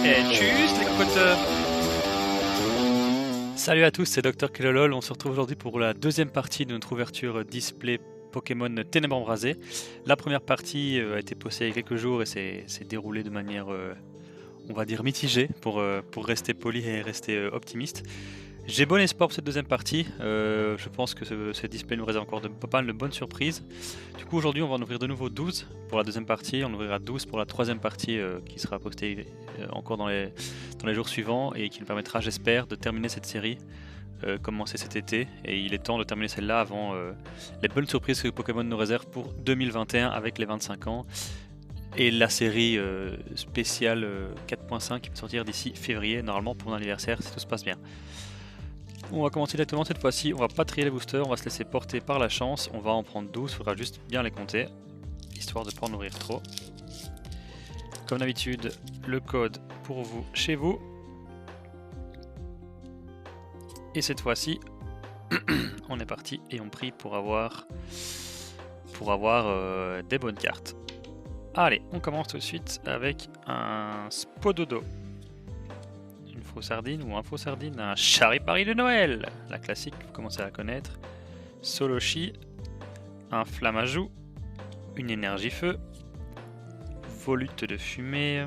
Et tchuss les cocottes. Salut à tous, c'est Dr Kilolol. On se retrouve aujourd'hui pour la deuxième partie de notre ouverture display Pokémon Ténèbres Embrasées. La première partie a été postée il y a quelques jours et s'est déroulée de manière, on va dire, mitigée pour rester poli et rester optimiste. J'ai bon espoir pour cette deuxième partie. Je pense que ce display nous réserve encore pas mal de bonnes surprises. Du coup, aujourd'hui, on va en ouvrir de nouveau 12 pour la deuxième partie. On ouvrira 12 pour la troisième partie qui sera postée encore dans les jours suivants et qui nous permettra, j'espère, de terminer cette série commencée cet été. Et il est temps de terminer celle-là avant les bonnes surprises que Pokémon nous réserve pour 2021 avec les 25 ans. Et la série spéciale 4.5 qui va sortir d'ici février, normalement pour mon anniversaire, si tout se passe bien. On va commencer directement cette fois-ci, on va pas trier les boosters, on va se laisser porter par la chance, on va en prendre 12, il faudra juste bien les compter, histoire de ne pas en ouvrir trop. Comme d'habitude, le code pour vous, chez vous. Et cette fois-ci, on est parti et on prie pour avoir des bonnes cartes. Allez, on commence tout de suite avec un Spododo. Sardine ou info sardine, un Charipari de Noël, la classique, vous commencez à la connaître. Solochi, un Flammajou, une énergie feu, volute de fumée,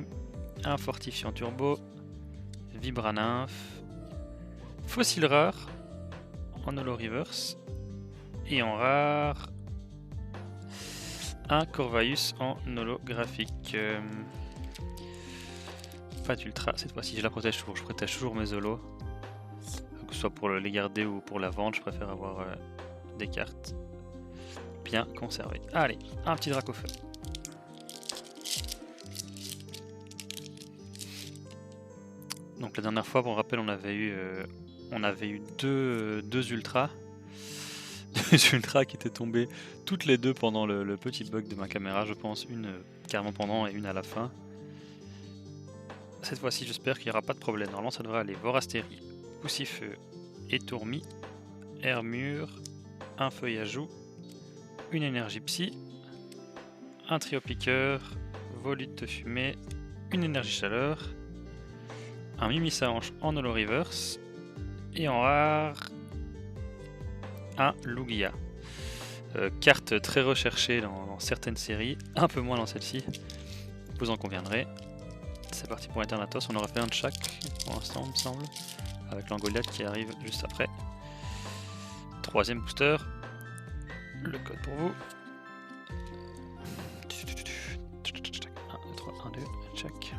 un fortifiant turbo, Vibranymph, fossile rare en holo reverse et en rare un Corvaeus en holographique. Pas d'ultra, cette fois-ci je la protège toujours, je protège toujours mes holos. Que ce soit pour les garder ou pour la vente, je préfère avoir des cartes bien conservées. Allez, un petit Dracofeu. Donc la dernière fois, pour rappel, on avait eu deux ultras. Deux ultras qui étaient tombés toutes les deux pendant le petit bug de ma caméra, je pense. Une carrément pendant et une à la fin. Cette fois-ci, j'espère qu'il n'y aura pas de problème. Normalement, ça devrait aller. Vorastérie, Poussifeu et Tourmi, Hermure, un Feuillajou, une énergie psy, un trio piqueur, volute de fumée, une énergie chaleur, un Mimisaanche en holo reverse et en rare un Lugia. Carte très recherchée dans certaines séries, un peu moins dans celle-ci, vous en conviendrez. C'est parti pour Eternatus, on aura fait un de chaque pour l'instant il me semble, avec l'Angoliath qui arrive juste après. Troisième booster, le code pour vous. 1, 2, 3, 1, 2, check.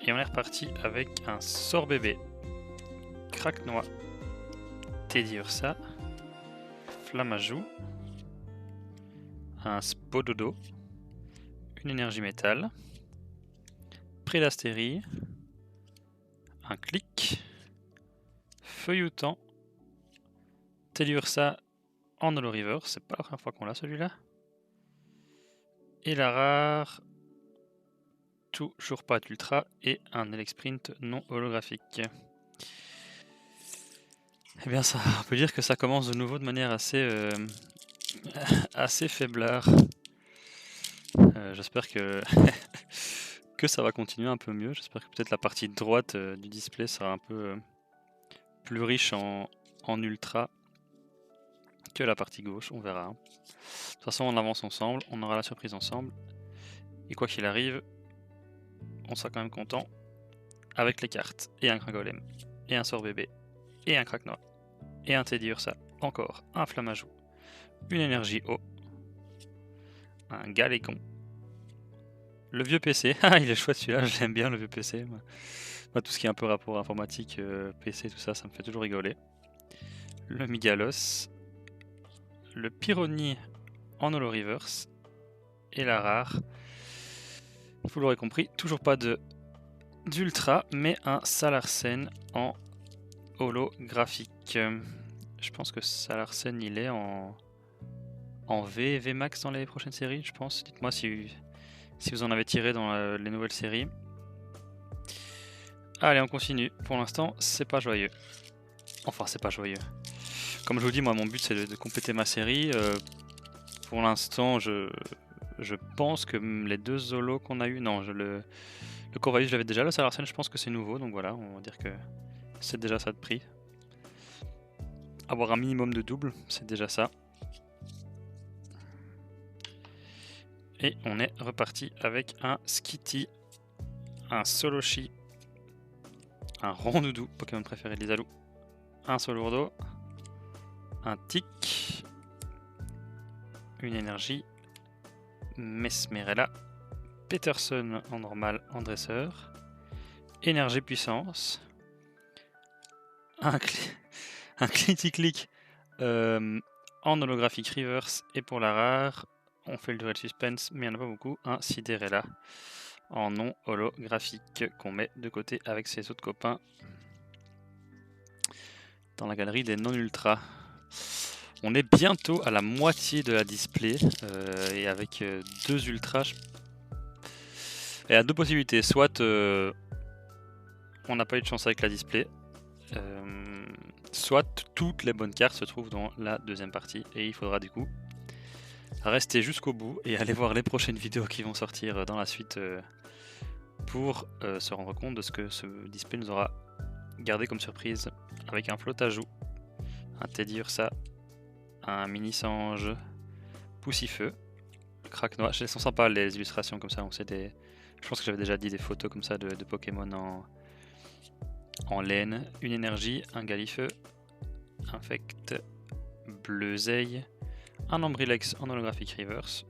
Et on est reparti avec un sort bébé, Craquenois, Teddiursa, Flammajou, un Spododo, une énergie métal, Prédastérie, un Clic, Feuilloutant, Teddiursa en holo reverse, c'est pas la première fois qu'on l'a celui-là. Et la rare, toujours pas d'ultra, et un Elexprint non holographique. Eh bien ça, on peut dire que ça commence de nouveau de manière assez, assez faiblard. J'espère que que ça va continuer un peu mieux. J'espère que peut-être la partie droite du display sera un peu plus riche en ultra que la partie gauche, on verra. De toute façon, on avance ensemble, on aura la surprise ensemble. Et quoi qu'il arrive, on sera quand même content avec les cartes. Et un Crangolem, et un sort bébé, et un Craquenois, et un Teddiursa, encore un Flammajou, une énergie eau, un Galécon, le vieux PC, ah il est chouette celui-là, j'aime bien le vieux PC. Moi, tout ce qui est un peu rapport informatique, PC, tout ça, ça me fait toujours rigoler. Le Migalos, le Pyroni en holo reverse, et la rare, vous l'aurez compris, toujours pas d'ultra, mais un Salarsen en holographique. Je pense que Salarsen il est en VMAX dans les prochaines séries, je pense. Dites-moi si vous en avez tiré dans les nouvelles séries. Allez, on continue. Pour l'instant, c'est pas joyeux. Enfin, c'est pas joyeux. Comme je vous dis, moi, mon but, c'est de compléter ma série. Pour l'instant, je pense que les deux Zolos qu'on a eu... Non, le Le Corvallis, je l'avais déjà. Le Salarsen, je pense que c'est nouveau. Donc voilà, on va dire que c'est déjà ça de prix. Avoir un minimum de double, c'est déjà ça. Et on est reparti avec un Skitty, un Soloshi, un Rondoudou, Pokémon préféré de Lisalou, un Solourdo, un Tic, une énergie, Mesmerella, Peterson en normal, en dresseur, énergie puissance, un Clitic en holographique reverse, et pour la rare, on fait le duel suspense, mais il n'y en a pas beaucoup, un Sidérella en non holographique qu'on met de côté avec ses autres copains dans la galerie des non ultra. On est bientôt à la moitié de la display et avec deux ultras. Il y a deux possibilités, soit on n'a pas eu de chance avec la display, soit toutes les bonnes cartes se trouvent dans la deuxième partie et il faudra du coup rester jusqu'au bout et aller voir les prochaines vidéos qui vont sortir dans la suite pour se rendre compte de ce que ce display nous aura gardé comme surprise avec un Flottajoux, un Teddy Ursa, un Mini Sange Poussifeu, Craquenois. Elles sont sympas les illustrations comme ça, on sait des... Je pense que j'avais déjà dit des photos comme ça de Pokémon en laine, une énergie, un Galifeu, Infect, Bleuzeil, un Ombrilex en holographique reverse,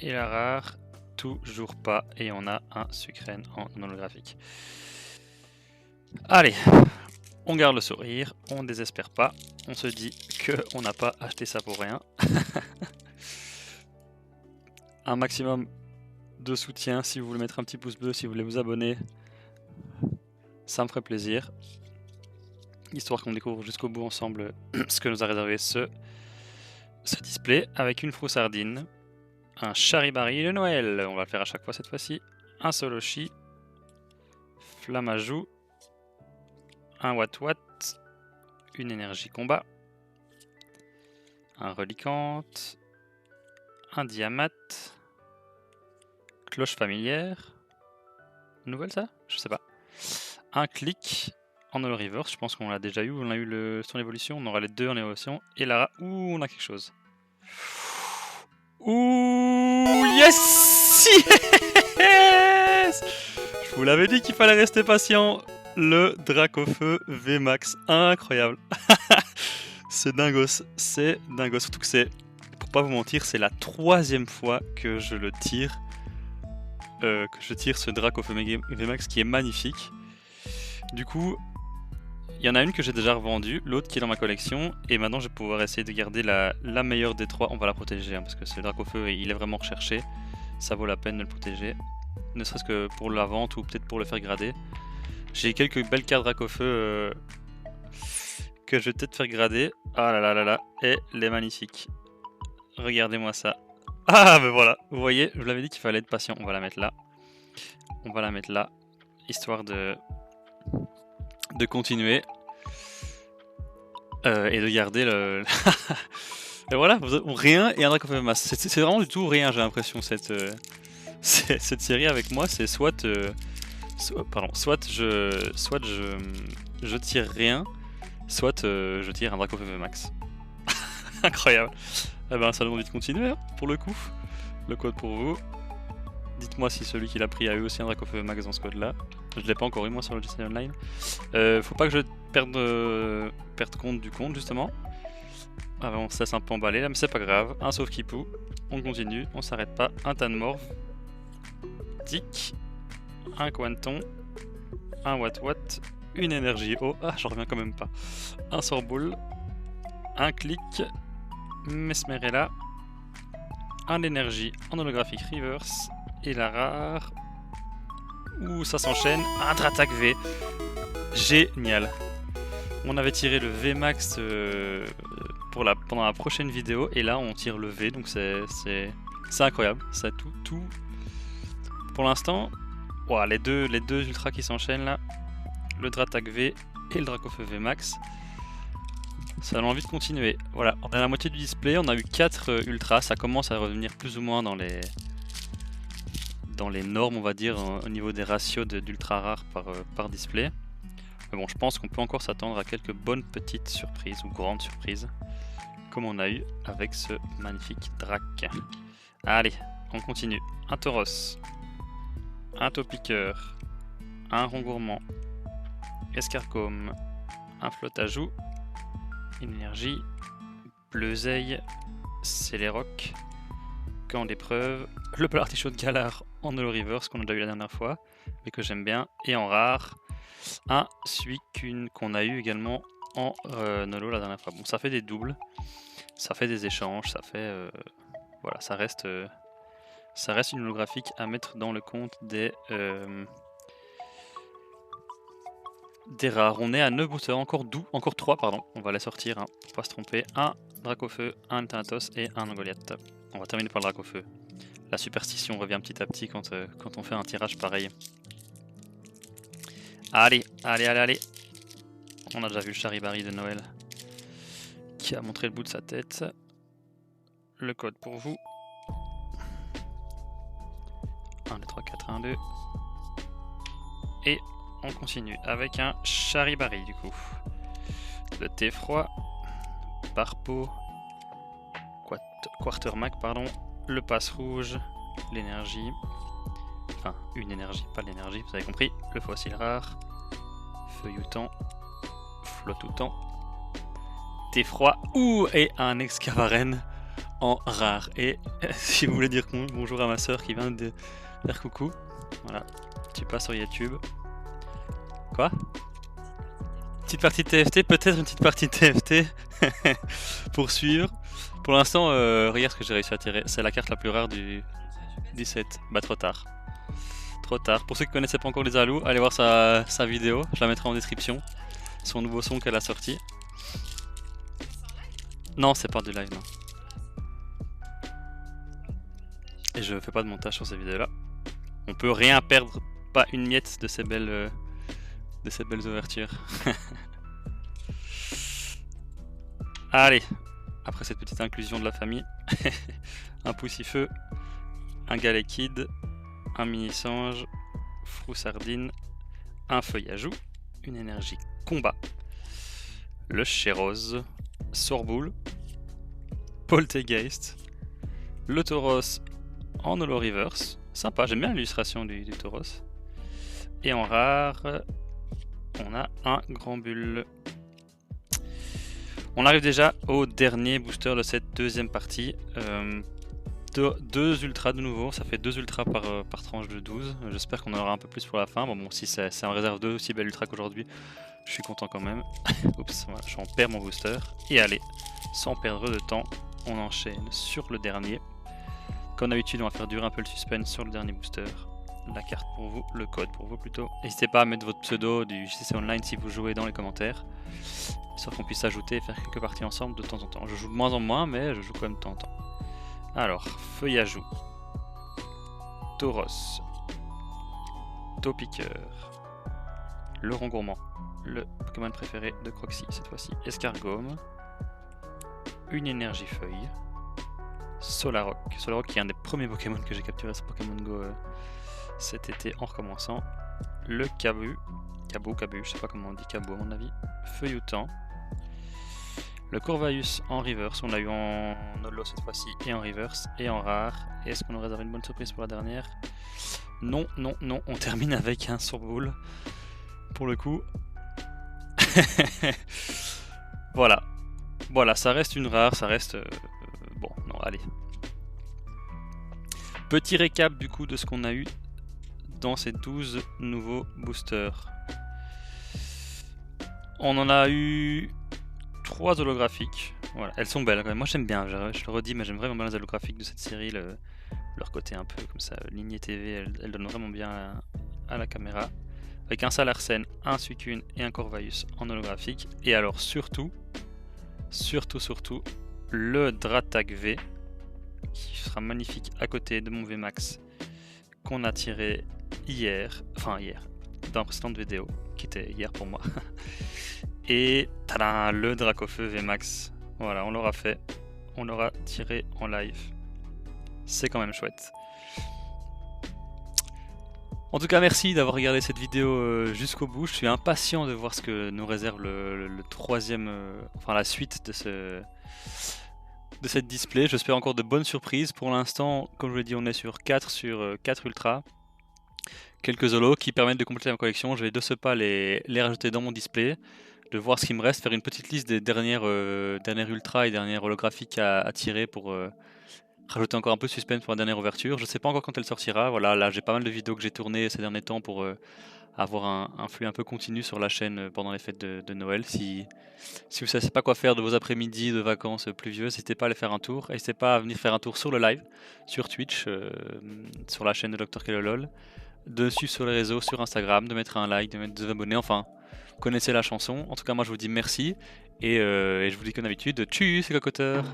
et la rare, toujours pas, et on a un Sucrène en holographique. Allez, on garde le sourire, on désespère pas, on se dit qu'on n'a pas acheté ça pour rien. Un maximum de soutien, si vous voulez mettre un petit pouce bleu, si vous voulez vous abonner, ça me ferait plaisir. Histoire qu'on découvre jusqu'au bout ensemble ce que nous a réservé ce display, avec une Froussardine, un Charibari de Noël, on va le faire à chaque fois cette fois-ci, un Soloshi, Flammajou, un Watwat, une énergie combat, un Reliquante, un Diamat, cloche familière, nouvelle ça? Je sais pas. Un Clic en holo reverse, je pense qu'on l'a déjà eu, on a eu son évolution, on aura les deux en évolution, et là, on a quelque chose. Ouh, yes! Yes! Je vous l'avais dit qu'il fallait rester patient. Le Dracofeu VMAX, incroyable. C'est dingos, surtout que c'est, pour pas vous mentir, c'est la troisième fois que je le tire, ce Dracofeu VMAX qui est magnifique. Du coup, il y en a une que j'ai déjà revendue, l'autre qui est dans ma collection, et maintenant je vais pouvoir essayer de garder la meilleure des trois. On va la protéger, hein, parce que ce Dracofeu, il est vraiment recherché, ça vaut la peine de le protéger, ne serait-ce que pour la vente ou peut-être pour le faire grader. J'ai quelques belles cartes Dracofeu que je vais peut-être faire grader. Ah là là là là, elle est magnifique. Regardez-moi ça. Ah ben voilà, vous voyez, je vous l'avais dit qu'il fallait être patient. On va la mettre là. On va la mettre là, histoire de continuer. Et de garder le... Et voilà, rien et un Dracofeu VMAX. C'est vraiment du tout rien, j'ai l'impression, cette série avec moi. C'est soit je tire rien, soit je tire un Dracofeu VMAX. Incroyable. Eh ben ça donne envie de continuer, hein, pour le coup. Le code pour vous. Dites-moi si celui qui l'a pris a eu aussi un Dracofeu VMAX dans ce code là. Je l'ai pas encore eu moi sur le GC Online. Faut pas que je perde compte du compte justement. Ah bon, ça c'est un peu emballé là, mais c'est pas grave. Un sauve qui poue. On continue, on s'arrête pas. Un Tanmorph. Tic. Un Quanton, un Watwat, une énergie eau, ah j'en reviens quand même pas, un Sorboule, un Clic, Mesmerella, un énergie en holographique reverse, et la rare, ouh ça s'enchaîne, un Dratak V, génial. On avait tiré le VMAX pendant la prochaine vidéo, et là on tire le V, donc c'est incroyable, ça tout. Pour l'instant, wow, les deux ultras qui s'enchaînent là, le Dratak V et le Dracofeu VMAX, ça donne envie de continuer. Voilà, on est à la moitié du display, on a eu 4 ultras, ça commence à revenir plus ou moins dans dans les normes, on va dire, au niveau des ratios d'ultra rares par display. Mais bon, je pense qu'on peut encore s'attendre à quelques bonnes petites surprises ou grandes surprises, comme on a eu avec ce magnifique Drac. Allez, on continue. Un Tauros, un Taupiqueur, un Rond Gourmand, Escarcome, un Flotte à Joues, une énergie, Bleuzeil, Céléroc, Camp d'épreuve, le Palartichaut de Galar en Holo Reverse qu'on a déjà eu la dernière fois, mais que j'aime bien, et en rare, un Suicune qu'on a eu également en Holo la dernière fois. Bon, ça fait des doubles, ça fait des échanges, ça fait... voilà, ça reste une holographique à mettre dans le compte des rares. On est à 9 boosters, encore 3, pardon. On va les sortir, hein, pour pas se tromper. Un Dracofeu, un Thanatos et un Goliath. On va terminer par le Dracofeu. La superstition revient petit à petit quand on fait un tirage pareil. Allez, allez, allez, allez. On a déjà vu le Charibari de Noël qui a montré le bout de sa tête. Le code pour vous. 1, 2, 3, 4, 1, 2. Et on continue avec un Charibari du coup. Le thé froid. Barpo. Quartermac, pardon. Le passe rouge. L'énergie. Enfin, une énergie, pas l'énergie, vous avez compris. Le fossile rare. Feuilloutant. Flottoutant. Thé froid. Ouh, et un Excavaren en rare. Et si vous voulez dire bonjour à ma soeur qui vient de faire coucou, voilà, tu passes sur YouTube. Quoi? Petite partie de TFT, peut-être une petite partie de TFT pour suivre. Pour l'instant, regarde ce que j'ai réussi à tirer. C'est la carte la plus rare du 17. Bah trop tard. Trop tard. Pour ceux qui ne connaissaient pas encore les Alou, allez voir sa vidéo. Je la mettrai en description. Son nouveau son qu'elle a sorti. Non, c'est pas du live, non. Et je fais pas de montage sur ces vidéos-là. On peut rien perdre, pas une miette de ces belles ouvertures. Allez, après cette petite inclusion de la famille, un Poussifeu, un Galekid, un Mini-Sange, Froussardine, un Feuillajou, une énergie combat, le Chérose, Sorboule, Poltegeist, le Tauros en Holo Reverse, sympa, j'aime bien l'illustration du Tauros, et en rare, on a un Grand Bulle. On arrive déjà au dernier booster de cette deuxième partie. Deux ultras de nouveau, ça fait 2 ultras par tranche de 12. J'espère qu'on en aura un peu plus pour la fin. Bon, si c'est en réserve 2 aussi belle ultra qu'aujourd'hui, je suis content quand même. Oups, voilà, j'en perds mon booster. Et allez, sans perdre de temps, on enchaîne sur le dernier. Comme d'habitude, on va faire durer un peu le suspense sur le dernier booster. La carte pour vous, le code pour vous plutôt. N'hésitez pas à mettre votre pseudo du JCC Online si vous jouez dans les commentaires. Sauf qu'on puisse s'ajouter et faire quelques parties ensemble de temps en temps. Je joue de moins en moins, mais je joue quand même de temps en temps. Alors, Feuillajou, Tauros, Taupiqueur, le Rond Gourmand, le Pokémon préféré de Croxy cette fois-ci, Escargome, une énergie feuille, Solaroc qui est un des premiers Pokémon que j'ai capturé sur Pokémon Go cet été en recommençant, le Cabu, je sais pas comment on dit Cabu à mon avis, Feuilloutant, le Corvaeus en reverse, on l'a eu en holo cette fois-ci et en reverse et en rare. Est-ce qu'on aurait réservé une bonne surprise pour la dernière? Non, non, non, on termine avec un Sorboule pour le coup. Voilà, voilà, ça reste une rare, ça reste... bon, non, allez. Petit récap du coup de ce qu'on a eu dans ces 12 nouveaux boosters. On en a eu 3 holographiques. Voilà, elles sont belles quand même. Moi j'aime bien, je le redis, mais j'aime vraiment bien les holographiques de cette série. Leur côté un peu comme ça, lignée TV, elles donnent vraiment bien à la caméra. Avec un Salarsen, un Suicune et un Corvaeus en holographique. Et alors surtout, le Dratag V, qui sera magnifique à côté de mon VMAX qu'on a tiré dans la précédente vidéo, qui était hier pour moi. Et tadam, le Dracofeu VMAX, voilà, on l'aura fait, on l'aura tiré en live, c'est quand même chouette. En tout cas, merci d'avoir regardé cette vidéo jusqu'au bout. Je suis impatient de voir ce que nous réserve le troisième, enfin la suite de cette display. J'espère encore de bonnes surprises. Pour l'instant, comme je l'ai dit, on est sur 4 Ultra. Quelques holos qui permettent de compléter ma collection. Je vais de ce pas les rajouter dans mon display, de voir ce qui me reste, faire une petite liste des dernières Ultra et dernières holographiques à tirer pour rajouter encore un peu de suspense pour la dernière ouverture. Je sais pas encore quand elle sortira. Voilà, là j'ai pas mal de vidéos que j'ai tournées ces derniers temps pour avoir un flux un peu continu sur la chaîne pendant les fêtes de Noël. Si vous savez pas quoi faire de vos après-midi de vacances pluvieuses, n'hésitez pas à aller faire un tour. N'hésitez pas à venir faire un tour sur le live, sur Twitch, sur la chaîne de Dr. Kelolol, de suivre sur les réseaux, sur Instagram, de mettre un like, de vous abonner. Enfin, vous connaissez la chanson. En tout cas, moi je vous dis merci et je vous dis comme d'habitude, tchuss les cocoteurs.